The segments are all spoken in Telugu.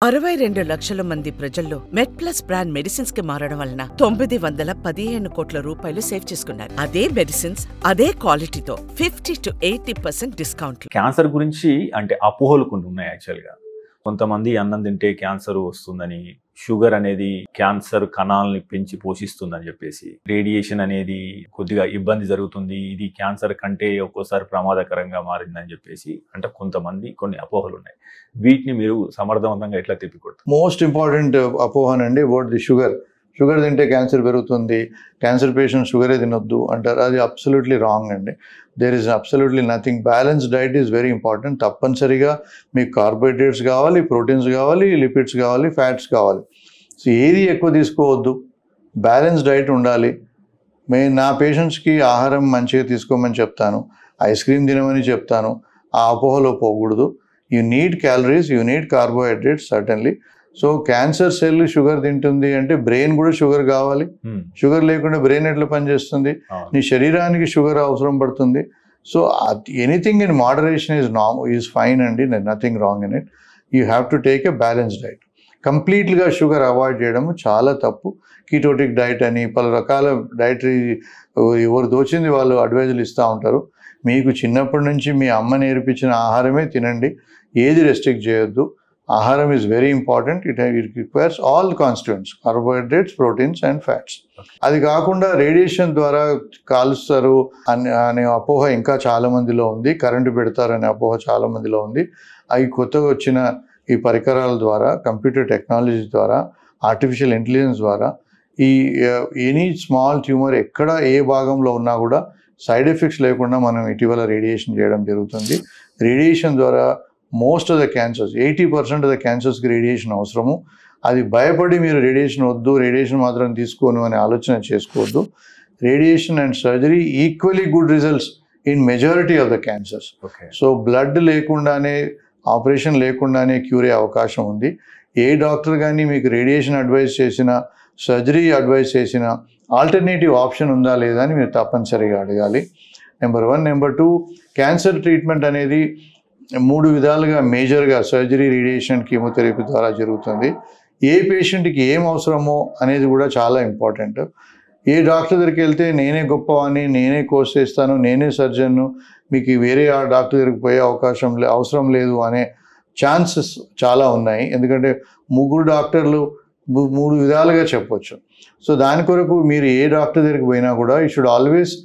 62 లక్షల మంది ప్రజల్లో మెడ్ప్లస్ బ్రాండ్ మెడిసిన్స్ కి మారడం వలన 915 కోట్ల రూపాయలు సేవ్ చేసుకున్నారు. అదే మెడిసిన్స్ అదే క్వాలిటీతో 50 to 80% డిస్కౌంట్. క్యాన్సర్ గురించి అంటే అపోహలు కొన్ని ఉన్నాయి. యాక్చువల్గా కొంతమంది అన్నం తింటే క్యాన్సర్ వస్తుందని, షుగర్ అనేది క్యాన్సర్ కణాలని పెంచి పోషిస్తుందని చెప్పేసి, రేడియేషన్ అనేది కొద్దిగా ఇబ్బంది జరుగుతుంది, ఇది క్యాన్సర్ కంటే ఒక్కోసారి ప్రమాదకరంగా మారిందని చెప్పేసి అంటే కొంతమంది కొన్ని అపోహలు ఉన్నాయి. వీటిని మీరు సమర్థవంతంగా ఎట్లా తిప్పికొడతారు? మోస్ట్ ఇంపార్టెంట్ అపోహనండి అబౌట్ ది షుగర్ తింటే క్యాన్సర్ పెరుగుతుంది, క్యాన్సర్ పేషెంట్ షుగరే తినొద్దు అంటారు. అది అబ్సల్యూట్లీ రాంగ్ అండి. There is absolutely nothing. Balance diet is very important. తప్పనిసరిగా మీకు కార్బోహైడ్రేట్స్ కావాలి, ప్రోటీన్స్ కావాలి, లిపిడ్స్ కావాలి, ఫ్యాట్స్ కావాలి. సో ఏది ఎక్కువ తీసుకోవద్దు, బ్యాలెన్స్ డైట్ ఉండాలి. నా పేషెంట్స్కి ఆహారం మంచిగా తీసుకోమని చెప్తాను, ఐస్ క్రీమ్ తినమని చెప్తాను. ఆ అపోహలో పోకూడదు. You need calories, you need carbohydrates certainly. So cancer cell sugar తింటుంది అంటే బ్రెయిన్ కూడా షుగర్ కావాలి. షుగర్ లేకుండా బ్రెయిన్ ఎట్లా పనిచేస్తుంది? నీ శరీరానికి షుగర్ అవసరం పడుతుంది. So anything in moderation is fine అండి, nothing wrong in it. You have to take a balance diet. కంప్లీట్గా షుగర్ అవాయిడ్ చేయడము చాలా తప్పు. కీటోటిక్ డైట్ అని పలు రకాల డైటరీ ఎవరు దోచింది వాళ్ళు అడ్వైజులు ఇస్తూ ఉంటారు. మీకు చిన్నప్పటి నుంచి మీ అమ్మ నేర్పించిన ఆహారమే తినండి, ఏది రెస్ట్రిక్ట్ చేయొద్దు. ఆహారం is very important. It requires all constituents, carbohydrates, proteins and fats. అది కాకుండా రేడియేషన్ ద్వారా కాలుస్తారు అనే అపోహ ఇంకా చాలా మందిలో ఉంది. కరెంటు పెడతారనే అపోహ చాలా మందిలో ఉంది. అవి కొత్తగా వచ్చిన ఈ పరికరాల ద్వారా, కంప్యూటర్ టెక్నాలజీ ద్వారా, ఆర్టిఫిషియల్ ఇంటెలిజెన్స్ ద్వారా ఈ ఎనీ స్మాల్ ట్యూమర్ ఎక్కడ ఏ భాగంలో ఉన్నా కూడా సైడ్ ఎఫెక్ట్స్ లేకుండా మనం ఇటీవల రేడియేషన్ చేయడం జరుగుతుంది. రేడియేషన్ ద్వారా most of the cancers, 80% of the క్యాన్సర్స్కి రేడియేషన్ అవసరము. అది భయపడి మీరు రేడియేషన్ వద్దు, రేడియేషన్ మాత్రం తీసుకోను అనే ఆలోచన చేసుకోవద్దు. Radiation and surgery equally good results in majority of the cancers. So blood లేకుండానే, ఆపరేషన్ లేకుండానే క్యూర్ అయ్యే అవకాశం ఉంది. ఏ డాక్టర్ కానీ మీకు రేడియేషన్ అడ్వైస్ చేసినా, సర్జరీ అడ్వైస్ చేసినా ఆల్టర్నేటివ్ ఆప్షన్ ఉందా లేదా అని మీరు తప్పనిసరిగా అడగాలి. నెంబర్ 1. నెంబర్ 2, క్యాన్సర్ ట్రీట్మెంట్ అనేది 3 విధాలుగా మేజర్గా సర్జరీ, రేడియేషన్, కీమోథెరపీ ద్వారా జరుగుతుంది. ఏ పేషెంట్కి ఏం అవసరమో అనేది కూడా చాలా ఇంపార్టెంట్. ఏ డాక్టర్ దగ్గరికి వెళ్తే నేనే గొప్పవాణ్ణి, నేనే కోర్స్ చేస్తాను, నేనే సర్జన్ను, మీకు వేరే ఆ డాక్టర్ దగ్గరికి పోయే అవసరం లేదు అనే ఛాన్సెస్ చాలా ఉన్నాయి. ఎందుకంటే 3 డాక్టర్లు 3 విధాలుగా చెప్పొచ్చు. సో దాని కొరకు మీరు ఏ డాక్టర్ దగ్గరికి పోయినా కూడా you should always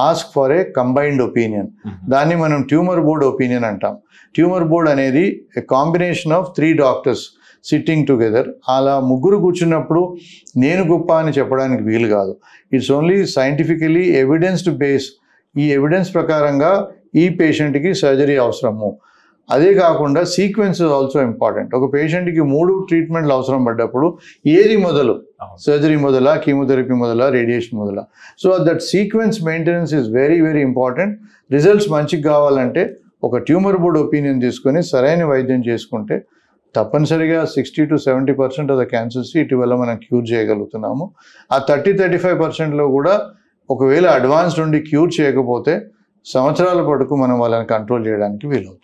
ask for a combined opinion. దాన్ని మనం ట్యూమర్ బోర్డ్ ఒపీనియన్ అంటాం. ట్యూమర్ బోర్డ్ అనేది a combination of 3 doctors sitting together. అలా 3 కూర్చున్నప్పుడు నేను గొప్ప అని చెప్పడానికి వీలు కాదు. It's only scientifically evidenced base. ఈ ఎవిడెన్స్ ప్రకారంగా ఈ పేషెంట్కి సర్జరీ అవసరము. అదే కాకుండా సీక్వెన్స్ ఇస్ ఆల్సో ఇంపార్టెంట్. ఒక పేషెంట్కి 3 ట్రీట్మెంట్లు అవసరం పడ్డప్పుడు ఏది మొదలు, సర్జరీ మొదలా, కీమోథెరపీ మొదలా, రేడియేషన్ మొదలా? So that sequence maintenance is very very important. Results మంచిగా కావాలంటే ఒక ట్యూమర్ బోర్డ్ ఒపీనియన్ తీసుకొని సరైన వైద్యం చేసుకుంటే తప్పనిసరిగా 60 to 70% ఆఫ్ ద క్యాన్సర్స్ ఇటీవల మనం క్యూర్ చేయగలుగుతున్నాము. ఆ 30-35%లో కూడా ఒకవేళ అడ్వాన్స్ నుండి క్యూర్ చేయకపోతే సంవత్సరాల పాటుకు మనం వాళ్ళని కంట్రోల్ చేయడానికి వీలవుతుంది.